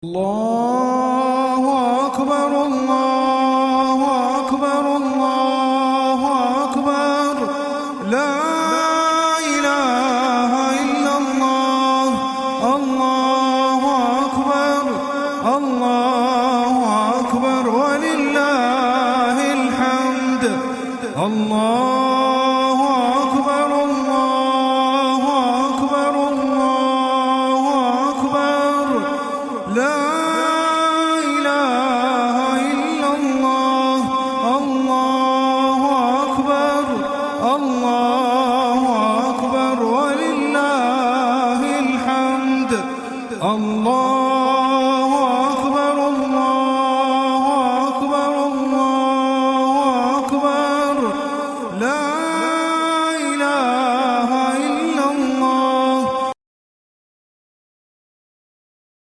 الله أكبر الله أكبر الله أكبر لا إله إلا الله الله أكبر الله أكبر ولله الحمد الله أكبر الله أكبر الله أكبر لا إله إلا الله الله أكبر الله أكبر ولله الحمد الله